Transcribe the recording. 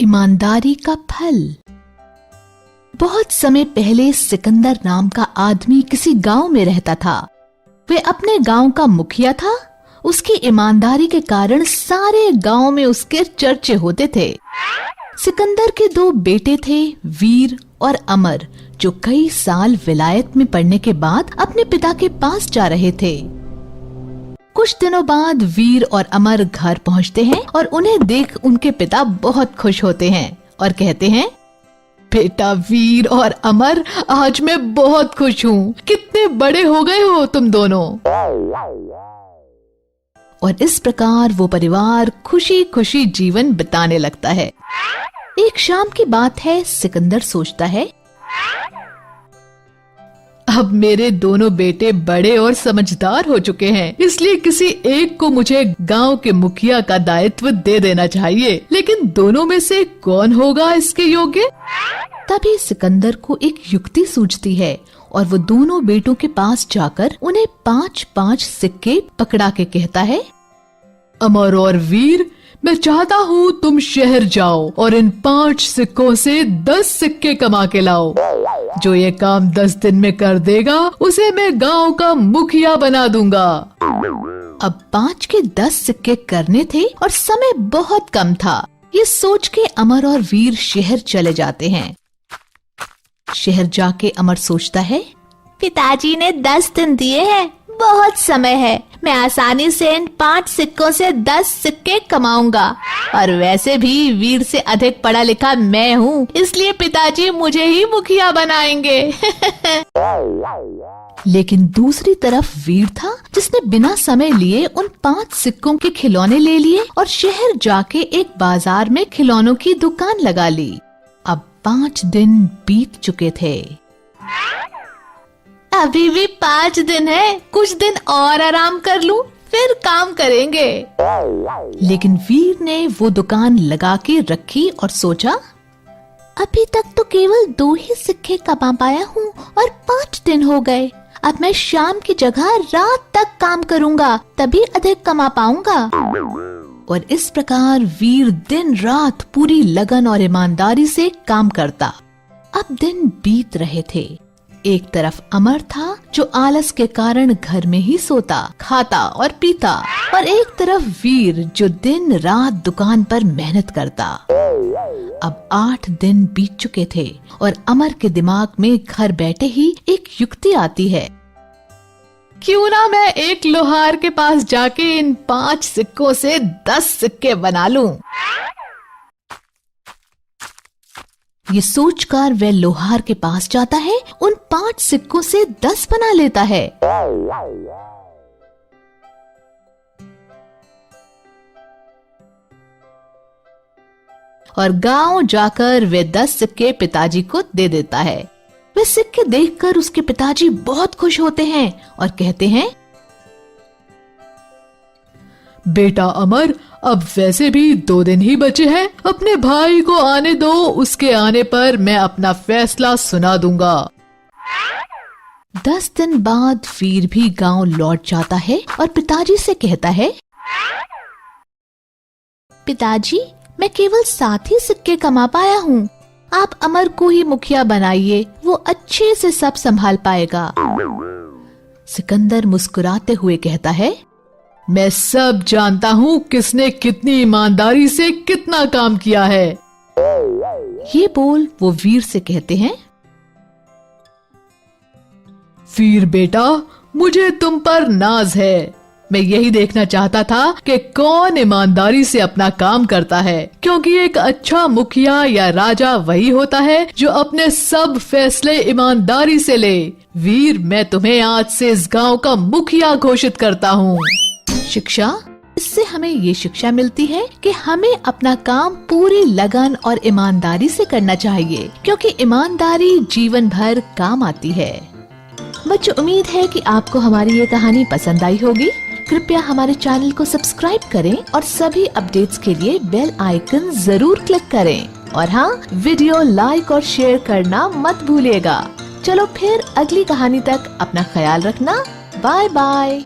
ईमानदारी का फल। बहुत समय पहले सिकंदर नाम का आदमी किसी गांव में रहता था। वे अपने गांव का मुखिया था। उसकी ईमानदारी के कारण सारे गांव में उसके चर्चे होते थे। सिकंदर के 2 बेटे थे, वीर और अमर, जो कई साल विलायत में पढ़ने के बाद अपने पिता के पास जा रहे थे। कुछ दिनों बाद वीर और अमर घर पहुंचते हैं और उन्हें देख उनके पिता बहुत खुश होते हैं और कहते हैं, बेटा वीर और अमर, आज मैं बहुत खुश हूँ। कितने बड़े हो गए हो तुम दोनों। और इस प्रकार वो परिवार खुशी खुशी जीवन बिताने लगता है। एक शाम की बात है। सिकंदर सोचता है, अब मेरे दोनों बेटे बड़े और समझदार हो चुके हैं, इसलिए किसी एक को मुझे गांव के मुखिया का दायित्व दे देना चाहिए। लेकिन दोनों में से कौन होगा इसके योग्य? तभी सिकंदर को एक युक्ति सूझती है और वो दोनों बेटों के पास जाकर उन्हें 5-5 सिक्के पकड़ा के कहता है, अमर और वीर, मैं चाहता हूँ तुम शहर जाओ और इन 5 सिक्कों से 10 सिक्के कमा के लाओ। जो ये काम 10 दिन में कर देगा उसे मैं गांव का मुखिया बना दूंगा। अब 5 के 10 सिक्के करने थे और समय बहुत कम था। ये सोच के अमर और वीर शहर चले जाते हैं। शहर जाके अमर सोचता है, पिताजी ने 10 दिन दिए हैं, बहुत समय है। मैं आसानी से इन 5 सिक्कों से 10 सिक्के कमाऊंगा। और वैसे भी वीर से अधिक पढ़ा लिखा मैं हूँ, इसलिए पिताजी मुझे ही मुखिया बनाएंगे। लेकिन दूसरी तरफ वीर था, जिसने बिना समय लिए उन 5 सिक्कों के खिलौने ले लिए और शहर जाके एक बाजार में खिलौनों की दुकान लगा ली। अब 5 दिन बीत चुके थे। अभी भी 5 दिन है, कुछ दिन और आराम कर लूं, फिर काम करेंगे। लेकिन वीर ने वो दुकान लगा के रखी और सोचा, अभी तक तो केवल 2 ही सिक्के कमा पाया हूँ और 5 दिन हो गए। अब मैं शाम की जगह रात तक काम करूँगा, तभी अधिक कमा पाऊंगा। और इस प्रकार वीर दिन रात पूरी लगन और ईमानदारी से काम करता। अब दिन बीत रहे थे। एक तरफ अमर था, जो आलस के कारण घर में ही सोता, खाता और पीता, और एक तरफ वीर, जो दिन रात दुकान पर मेहनत करता। अब 8 दिन बीत चुके थे और अमर के दिमाग में घर बैठे ही एक युक्ति आती है, क्यों ना मैं एक लोहार के पास जाके इन 5 सिक्कों से 10 सिक्के बना लूं। ये सोचकर वह लोहार के पास जाता है, उन 5 सिक्कों से 10 बना लेता है। और गांव जाकर वे 10 सिक्के पिताजी को दे देता है। वे सिक्के देखकर उसके पिताजी बहुत खुश होते हैं और कहते हैं, बेटा अमर, अब वैसे भी 2 दिन ही बचे हैं, अपने भाई को आने दो, उसके आने पर मैं अपना फैसला सुना दूंगा। 10 दिन बाद वीर भी गांव लौट जाता है और पिताजी से कहता है, पिताजी, मैं केवल 7 ही सिक्के कमा पाया हूँ। आप अमर को ही मुखिया बनाइए, वो अच्छे से सब संभाल पाएगा। सिकंदर मुस्कुराते हुए कहता है, मैं सब जानता हूँ किसने कितनी ईमानदारी से कितना काम किया है। ये बोल वो वीर से कहते हैं, वीर बेटा, मुझे तुम पर नाज है। मैं यही देखना चाहता था कि कौन ईमानदारी से अपना काम करता है, क्योंकि एक अच्छा मुखिया या राजा वही होता है जो अपने सब फैसले ईमानदारी से ले। वीर, मैं तुम्हें आज से इस गांव का मुखिया घोषित करता हूँ। शिक्षा। इससे हमें ये शिक्षा मिलती है कि हमें अपना काम पूरी लगन और ईमानदारी से करना चाहिए, क्योंकि ईमानदारी जीवन भर काम आती है। बच्चों, उम्मीद है कि आपको हमारी ये कहानी पसंद आई होगी। कृपया हमारे चैनल को सब्सक्राइब करें और सभी अपडेट्स के लिए बेल आइकन जरूर क्लिक करें। और हाँ, वीडियो लाइक और शेयर करना मत भूलिएगा। चलो फिर अगली कहानी तक अपना ख्याल रखना। Bye bye.